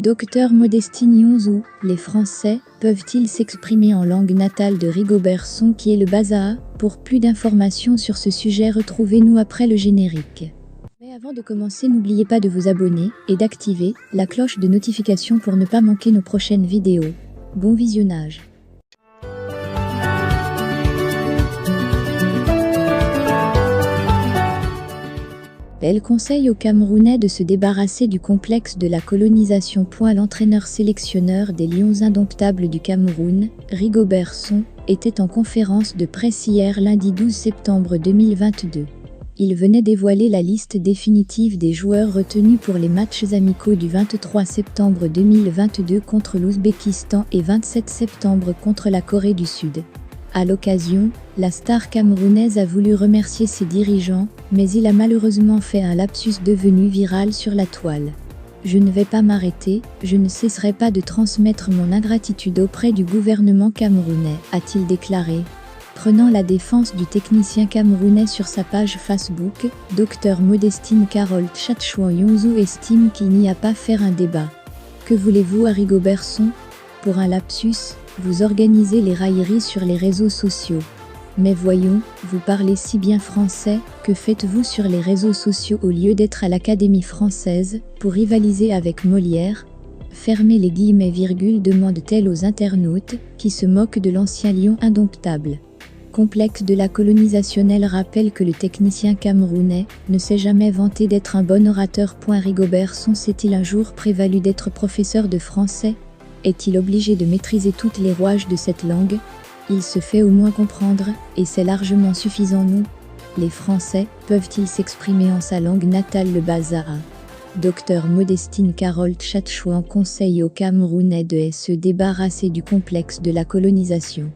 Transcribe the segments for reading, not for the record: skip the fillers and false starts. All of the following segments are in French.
Docteur Modestine Nyonzou, les Français peuvent-ils s'exprimer en langue natale de Rigobert Song qui est le Bazaha? Pour plus d'informations sur ce sujet, retrouvez-nous après le générique. Mais avant de commencer, n'oubliez pas de vous abonner et d'activer la cloche de notification pour ne pas manquer nos prochaines vidéos. Bon visionnage. Elle conseille aux Camerounais de se débarrasser du complexe de la colonisation. L'entraîneur sélectionneur des Lions indomptables du Cameroun, Rigobert Song, était en conférence de presse hier lundi 12 septembre 2022. Il venait dévoiler la liste définitive des joueurs retenus pour les matchs amicaux du 23 septembre 2022 contre l'Ouzbékistan et 27 septembre contre la Corée du Sud. À l'occasion, la star camerounaise a voulu remercier ses dirigeants, mais il a malheureusement fait un lapsus devenu viral sur la toile. « Je ne vais pas m'arrêter, je ne cesserai pas de transmettre mon ingratitude auprès du gouvernement camerounais », a-t-il déclaré. Prenant la défense du technicien camerounais sur sa page Facebook, Dr Modestine Carole Tchatchouan Nyonzou estime qu'il n'y a pas à faire un débat. Que voulez-vous à Rigobert Song? Pour un lapsus, vous organisez les railleries sur les réseaux sociaux. Mais voyons, vous parlez si bien français, que faites-vous sur les réseaux sociaux au lieu d'être à l'Académie française, pour rivaliser avec Molière? Fermez les guillemets virgule, demande-t-elle aux internautes, qui se moquent de l'ancien lion indomptable. Complexe de la colonisationnelle rappelle que le technicien camerounais ne s'est jamais vanté d'être un bon orateur. Rigobert Song s'est-il un jour prévalu d'être professeur de français? Est-il obligé de maîtriser toutes les rouages de cette langue? Il se fait au moins comprendre, et c'est largement suffisant. Nous, les Français, peuvent-ils s'exprimer en sa langue natale, le Bazaha? Dr Modestine Carole Tchatchouan conseille aux Camerounais de se débarrasser du complexe de la colonisation.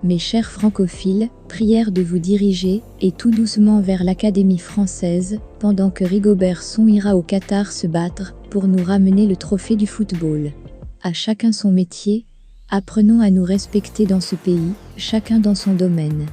Mes chers francophiles, prière de vous diriger, et tout doucement vers l'Académie française, pendant que Rigobert Song ira au Qatar se battre, pour nous ramener le trophée du football. À chacun son métier, apprenons à nous respecter dans ce pays, chacun dans son domaine.